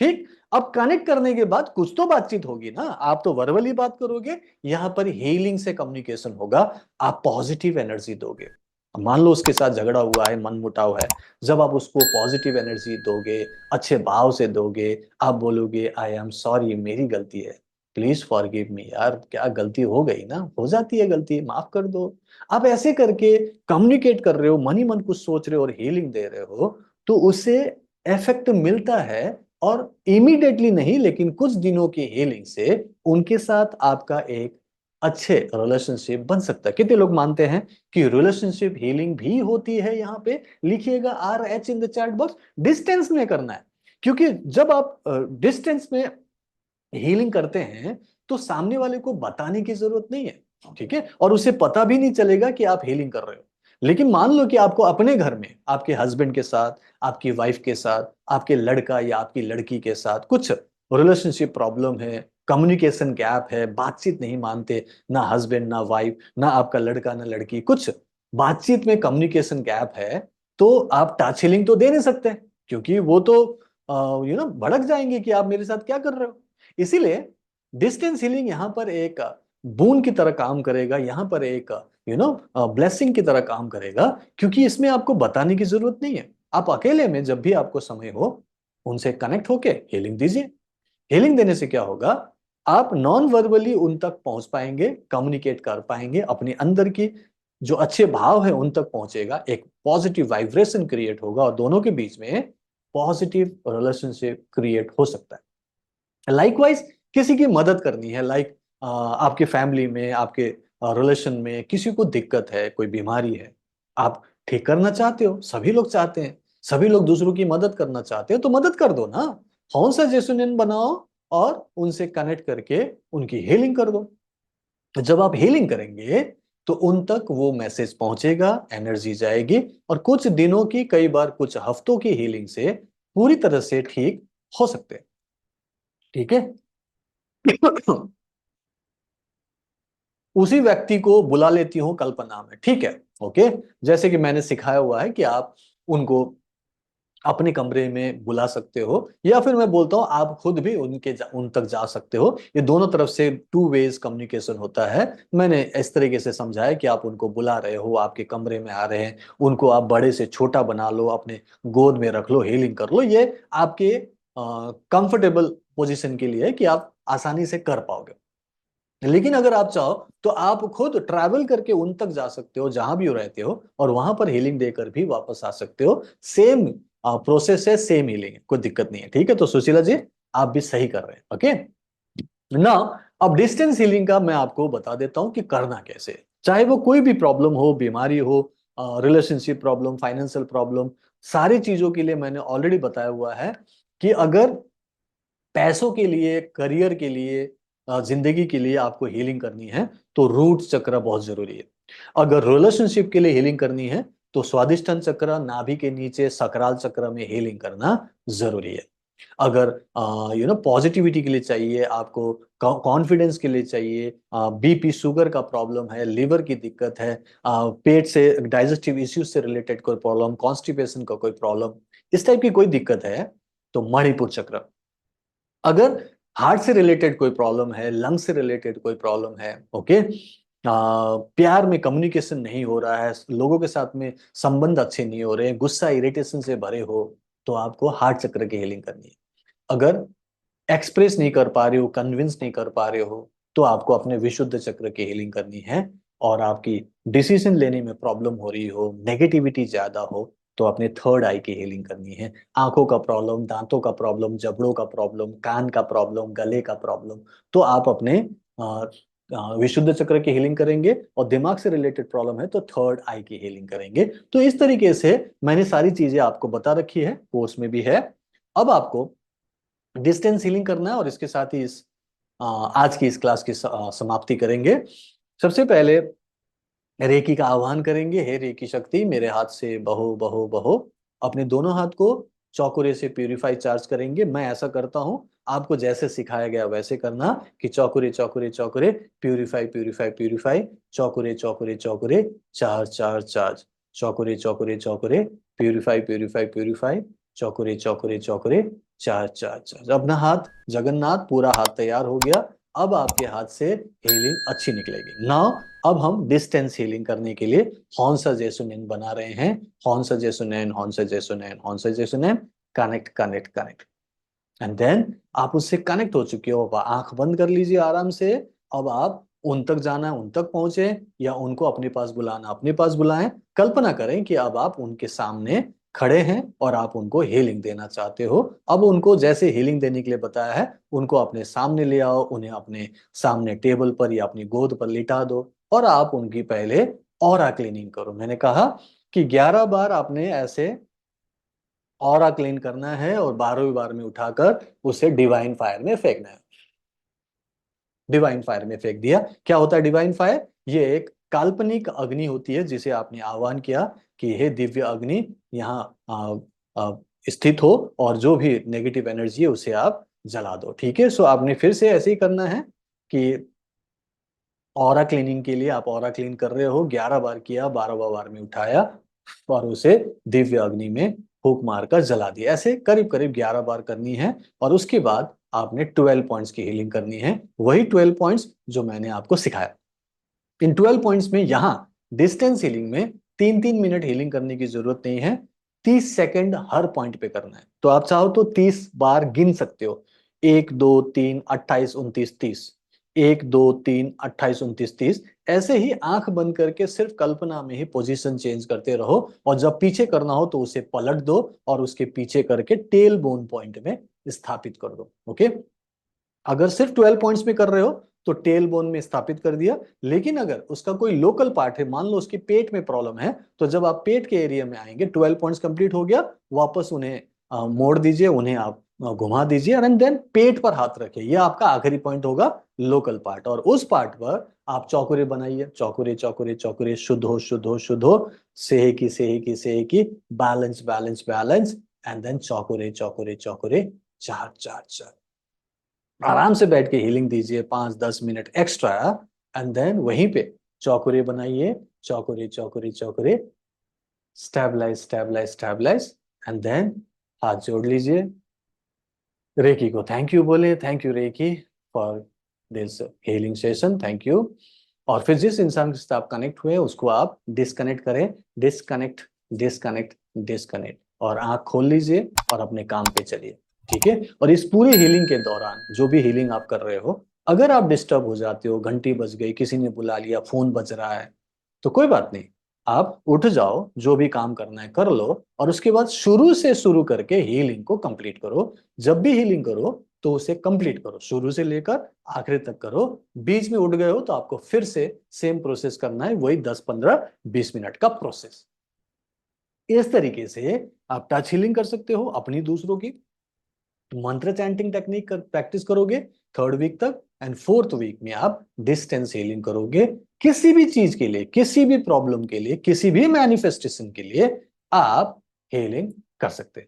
ठीक, अब कनेक्ट करने के बाद कुछ तो बातचीत होगी ना, आप तो वर्बली बात करोगे, यहां पर हीलिंग से कम्युनिकेशन होगा, आप पॉजिटिव एनर्जी दोगे। अब मान लो उसके साथ झगड़ा हुआ है, मन मुटाव है, जब आप उसको पॉजिटिव एनर्जी दोगे, अच्छे भाव से दोगे, आप बोलोगे आई एम सॉरी, मेरी गलती है, प्लीज फॉरगिव मी, यार क्या गलती हो गई ना, हो जाती है गलती, माफ कर दो। आप ऐसे करके कम्युनिकेट कर रहे हो, मन ही मन कुछ सोच रहे हो और हीलिंग दे रहे हो, तो उससे इफेक्ट मिलता है। और इमीडिएटली नहीं, लेकिन कुछ दिनों की हीलिंग से उनके साथ आपका एक अच्छे रिलेशनशिप बन सकता है। कितने लोग मानते हैं कि रिलेशनशिप हीलिंग भी होती है? यहाँ पे लिखिएगा RH in the chat box. Distance में करना है, क्योंकि जब आप डिस्टेंस में हीलिंग करते हैं तो सामने वाले को बताने की जरूरत नहीं है, ठीक है, और उसे पता भी नहीं चलेगा कि आप हीलिंग कर रहे हो। लेकिन मान लो कि आपको अपने घर में आपके हस्बैंड के साथ, आपकी वाइफ के साथ, आपके लड़का या आपकी लड़की के साथ कुछ रिलेशनशिप प्रॉब्लम है, कम्युनिकेशन गैप है, बातचीत नहीं मानते, ना हस्बैंड ना वाइफ, ना आपका लड़का ना लड़की, कुछ बातचीत में कम्युनिकेशन गैप है, तो आप टच हीलिंग तो दे नहीं सकते, क्योंकि वो तो भड़क जाएंगे कि आप मेरे साथ क्या कर रहे हो। इसीलिए डिस्टेंस हीलिंग यहाँ पर एक बून की तरह काम करेगा, यहाँ पर एक ब्लेसिंग की तरह काम करेगा, क्योंकि इसमें आपको बताने की जरूरत नहीं है। आप अकेले में जब भी आपको समय हो, उनसे कनेक्ट होके हीलिंग दीजिए। हीलिंग देने से क्या होगा? आप नॉन वर्बली उन तक पहुंच पाएंगे, कम्युनिकेट कर पाएंगे, अपने अंदर की जो अच्छे भाव है उन तक पहुंचेगा, एक पॉजिटिव वाइब्रेशन क्रिएट होगा और दोनों के बीच में पॉजिटिव रिलेशनशिप क्रिएट हो सकता है। लाइकवाइज किसी की मदद करनी है, लाइक आपके फैमिली में, आपके रिलेशन में किसी को दिक्कत है, कोई बीमारी है, आप ठीक करना चाहते हो, सभी लोग चाहते हैं, सभी लोग दूसरों की मदद करना चाहते हैं, तो मदद कर दो ना। कौन सा जेसुनियन बनाओ और उनसे कनेक्ट करके उनकी हीलिंग कर दो। तो जब आप हीलिंग करेंगे तो उन तक वो मैसेज पहुंचेगा, एनर्जी जाएगी, और कुछ दिनों की, कई बार कुछ हफ्तों की हीलिंग से पूरी तरह से ठीक हो सकते हैं। ठीक है। उसी व्यक्ति को बुला लेती हूँ कल्पना में, ठीक है। ओके, जैसे कि मैंने सिखाया हुआ है कि आप उनको अपने कमरे में बुला सकते हो, या फिर मैं बोलता हूँ आप खुद भी उन तक जा सकते हो। ये दोनों तरफ से टू वेज कम्युनिकेशन होता है। मैंने इस तरीके से समझाया कि आप उनको बुला रहे हो, आपके कमरे में आ रहे हैं, उनको आप बड़े से छोटा बना लो, अपने गोद में रख लो, हीलिंग कर लो। ये आपके कंफर्टेबल पोजिशन के लिए है कि आप आसानी से कर पाओगे। लेकिन अगर आप चाहो तो आप खुद ट्रैवल करके उन तक जा सकते हो जहां भी हो रहते हो, और वहां पर हीलिंग देकर भी वापस आ सकते हो। सेम प्रोसेस है, सेम हीलिंग है, कोई दिक्कत नहीं है, ठीक है। तो सुशीला जी, आप भी सही कर रहे हैं। ओके ना, अब डिस्टेंस हीलिंग का मैं आपको बता देता हूं कि करना कैसे है। चाहे वो कोई भी प्रॉब्लम हो, बीमारी हो, रिलेशनशिप प्रॉब्लम, फाइनेंशियल प्रॉब्लम, सारी चीजों के लिए मैंने ऑलरेडी बताया हुआ है कि अगर पैसों के लिए, करियर के लिए, जिंदगी के लिए आपको हीलिंग करनी है तो रूट चक्र बहुत जरूरी है। अगर रिलेशनशिप के लिए हीलिंग करनी है तो स्वादिष्टान चक्र, नाभि के नीचे सकराल चक्र में हीलिंग करना जरूरी है। अगर पॉजिटिविटी के लिए चाहिए आपको, कॉन्फिडेंस के लिए चाहिए, बीपी शुगर का प्रॉब्लम है, लिवर की दिक्कत है, पेट से डाइजेस्टिव इश्यूज से रिलेटेड कोई प्रॉब्लम, कॉन्स्टिपेशन का कोई प्रॉब्लम, इस टाइप की कोई दिक्कत है तो मणिपुर चक्र। अगर हार्ट से रिलेटेड कोई प्रॉब्लम है, लंग से रिलेटेड कोई प्रॉब्लम है, ओके, प्यार में कम्युनिकेशन नहीं हो रहा है, लोगों के साथ में संबंध अच्छे नहीं हो रहे हैं, गुस्सा इरिटेशन से भरे हो, तो आपको हार्ट चक्र की हीलिंग करनी है। अगर एक्सप्रेस नहीं कर पा रहे हो, कन्विंस नहीं कर पा रहे हो, तो आपको अपने विशुद्ध चक्र की हीलिंग करनी है। और आपकी डिसीजन लेने में प्रॉब्लम हो रही हो, नेगेटिविटी ज्यादा हो, तो अपने थर्ड आई की हीलिंग करनी है। आंखों का प्रॉब्लम, दांतों का प्रॉब्लम, जबड़ों का प्रॉब्लम, कान का प्रॉब्लम, गले का प्रॉब्लम, तो आप अपने विशुद्ध चक्र की हीलिंग करेंगे। और दिमाग से रिलेटेड प्रॉब्लम है तो थर्ड आई की हीलिंग करेंगे। तो इस तरीके से मैंने सारी चीजें आपको बता रखी है, कोर्स में भी है। अब आपको डिस्टेंस हीलिंग करना है, और इसके साथ ही इस आज की इस क्लास की समाप्ति करेंगे। सबसे पहले रेकी का आह्वान करेंगे। हे रेकी शक्ति, मेरे हाथ से बहो बहो बहो। अपने दोनों हाथ को चौकुरे से प्यूरिफाई चार्ज करेंगे। मैं ऐसा करता हूं, आपको जैसे सिखाया गया वैसे करना कि Cho Ku Rei Cho Ku Rei Cho Ku Rei, purify purify purify, Cho Ku Rei Cho Ku Rei Cho Ku Rei, charge charge charge, Cho Ku Rei Cho Ku Rei Cho Ku Rei, purify purify purify, Cho Ku Rei Cho Ku Rei Cho Ku Rei, charge charge charge. अपना हाथ जगन्नाथ, पूरा हाथ तैयार हो गया। अब आपके हाथ से हीलिंग अच्छी निकलेगी। नाउ अब हम डिस्टेंस हीलिंग करने के लिए हॉन्सा जेसुनेन बना रहे हैं। Hon Sha Ze Sho Nen, Hon Sha Ze Sho Nen, Hon Sha Ze Sho Nen, connect connect connect. And then आप उससे कनेक्ट हो चुके हो, अब आंख बंद कर लीजिए आराम से। अब आप उन तक जाना है, उन तक पहुंचे, या उनको अपने पास बुलाना, अपने पास बुलाएं। कल्पना करें कि अब आप उनके सामने खड़े हैं और आप उनको हीलिंग देना चाहते हो। अब उनको जैसे हीलिंग देने के लिए बताया है, उनको अपने सामने ले आओ, उन्हें अपने सामने टेबल पर या अपनी गोद पर लिटा दो, और आप उनकी पहले ऑरा क्लीनिंग करो। मैंने कहा कि 11 बार आपने ऐसे ऑरा क्लीन करना है, और 12वीं बार में उठाकर उसे डिवाइन फायर में फेंकना है। डिवाइन फायर में फेंक दिया। क्या होता है डिवाइन फायर? ये एक काल्पनिक अग्नि होती है जिसे आपने आह्वान किया कि हे दिव्य अग्नि, यहाँ स्थित हो, और जो भी नेगेटिव एनर्जी है उसे आप जला दो। ठीक है, सो आपने फिर से ऐसे ही करना है कि ऑरा क्लीनिंग के लिए आप ऑरा क्लीन कर रहे हो, 11 बार किया, 12वां बार में उठाया और उसे दिव्य अग्नि में फूंक मारकर जला दिया। ऐसे करीब करीब 11 बार करनी है। और उसके बाद आपने 12 पॉइंट्स की हीलिंग करनी है, वही 12 पॉइंट्स जो मैंने आपको सिखाया। इन 12 पॉइंट्स में यहाँ डिस्टेंस हीलिंग में 3-3 मिनट हीलिंग करने की जरूरत नहीं है, 30 सेकंड हर पॉइंट पे करना है। तो आप चाहो तो 30 बार गिन सकते हो, 1 2 3 28 29 30, 1 2 3 28 29 30। ऐसे ही आंख बंद करके सिर्फ कल्पना में ही पोजीशन चेंज करते रहो, और जब पीछे करना हो तो उसे पलट दो और उसके पीछे करके टेल बोन पॉइंट में स्थापित कर दो। ओके, अगर सिर्फ 12 पॉइंट्स में कर रहे हो तो टेल बोन में स्थापित कर दिया। लेकिन अगर उसका कोई लोकल पार्ट है, मान लो उसके पेट में प्रॉब्लम है, तो जब आप पेट के एरिया में आएंगे, 12 पॉइंट्स कंप्लीट हो गया, वापस उन्हें मोड़ दीजिए, उन्हें आप घुमा दीजिए, एंड देन पेट पर हाथ रखिए। ये आपका आखिरी पॉइंट होगा, लोकल पार्ट। और उस पार्ट पर आप चौकुरे बनाइए, चौकुरे चौकुरे चौकुरे, शुद्ध हो शुद्ध हो शुद्ध हो, सेहे Ki Sei He Ki Sei He Ki, balance balance balance, and then Cho Ku Rei Cho Ku Rei Cho Ku Rei, चार चार चार। आराम से बैठ के हीलिंग दीजिए, 5-10 मिनट एक्स्ट्रा। एंड देन वहीं पे चौकुरे बनाइए, Cho Ku Rei Cho Ku Rei Cho Ku Rei, stabilize stabilize stabilize, and then हाथ जोड़ लीजिए, रेकी को थैंक यू बोले, thank you reiki for this healing session, thank you. और फिर जिस इंसान के साथ आप कनेक्ट हुए उसको आप डिस्कनेक्ट करें, डिस्कनेक्ट डिस्कनेक्ट डिस्कनेक्ट, और आंख खोल लीजिए और अपने काम पे चलिए, ठीक है। और इस पूरे हीलिंग के दौरान जो भी हीलिंग आप कर रहे हो, अगर आप डिस्टर्ब हो जाते हो, घंटी बज गई, किसी ने बुला लिया, फोन बज रहा है, तो कोई बात नहीं, आप उठ जाओ, जो भी काम करना है कर लो, और उसके बाद शुरू से शुरू करके हीलिंग को कंप्लीट करो। जब भी हीलिंग करो तो उसे कंप्लीट करो, शुरू से लेकर आखिर तक करो। बीच में उठ गए हो तो आपको फिर से सेम प्रोसेस करना है, वही 10 15 20 मिनट का प्रोसेस। इस तरीके से आप टच हीलिंग कर सकते हो अपनी, दूसरों की। मंत्र चैंटिंग टेक्निक प्रैक्टिस करोगे 3rd वीक तक, एंड 4th वीक में आप डिस्टेंस हीलिंग करोगे। किसी भी चीज के लिए, किसी भी प्रॉब्लम के लिए, किसी भी मैनिफेस्टेशन के लिए आप हीलिंग कर सकते हैं।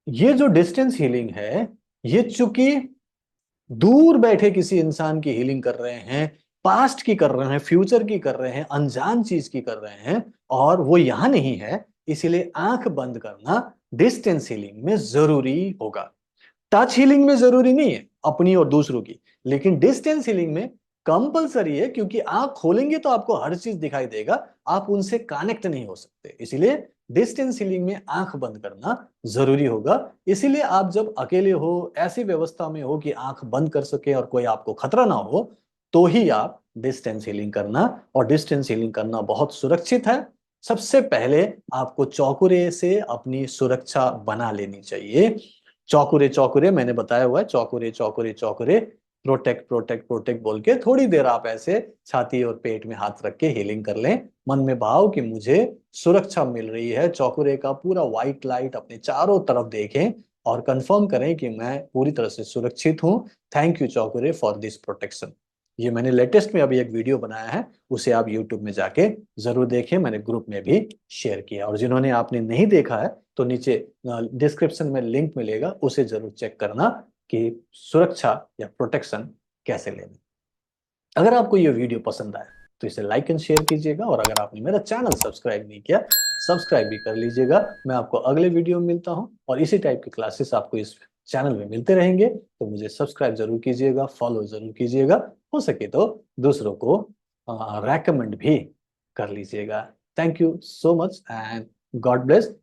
ये जो डिस्टेंस हीलिंग है, ये चूंकि दूर बैठे किसी इंसान की हीलिंग कर रहे हैं, पास्ट की कर रहे हैं, फ्यूचर की कर रहे हैं, अनजान चीज की कर रहे हैं, और वो यहां नहीं है, इसीलिए आंख बंद करना डिस्टेंस हीलिंग में जरूरी होगा। टच हीलिंग में जरूरी नहीं है, अपनी और दूसरों की, लेकिन डिस्टेंस हीलिंग में कंपलसरी है, क्योंकि आंख खोलेंगे तो आपको हर चीज दिखाई देगा, आप उनसे कनेक्ट नहीं हो सकते, इसीलिए डिस्टेंस हीलिंग में आंख बंद करना जरूरी होगा। इसीलिए आप जब अकेले हो, ऐसी व्यवस्था में हो कि आंख बंद कर सके और कोई आपको खतरा ना हो, तो ही आप डिस्टेंस हीलिंग करना। और डिस्टेंस हीलिंग करना बहुत सुरक्षित है। सबसे पहले आपको चौकुरे से अपनी सुरक्षा बना लेनी चाहिए। चौकुरे चौकुरे मैंने बताया हुआ है, चौकुरे चौकुरे चौकुरे, प्रोटेक्ट प्रोटेक्ट प्रोटेक्ट बोल के थोड़ी देर आप ऐसे छाती और पेट में हाथ रख के हीलिंग कर लें। मन में भाव कि मुझे सुरक्षा मिल रही है, चौकुरे का पूरा व्हाइट लाइट अपने चारों तरफ देखें और कंफर्म करें कि मैं पूरी तरह से सुरक्षित हूँ। Thank you Cho Ku Rei for this protection. ये मैंने लेटेस्ट में अभी एक वीडियो बनाया है, उसे आप यूट्यूब में जाके जरूर देखें, मैंने ग्रुप में भी शेयर किया। और जिन्होंने आपने नहीं देखा है तो नीचे डिस्क्रिप्शन में लिंक मिलेगा, उसे जरूर चेक करना कि सुरक्षा या प्रोटेक्शन कैसे लेना। अगर आपको ये वीडियो पसंद आया तो इसे लाइक एंड शेयर कीजिएगा, और अगर आपने मेरा चैनल सब्सक्राइब नहीं किया, सब्सक्राइब भी कर लीजिएगा। मैं आपको अगले वीडियो में मिलता हूं, और इसी टाइप की क्लासेस आपको इस चैनल में मिलते रहेंगे, तो मुझे सब्सक्राइब जरूर कीजिएगा, फॉलो जरूर कीजिएगा, हो सके तो दूसरों को रेकमेंड भी कर लीजिएगा। Thank you so much and God bless.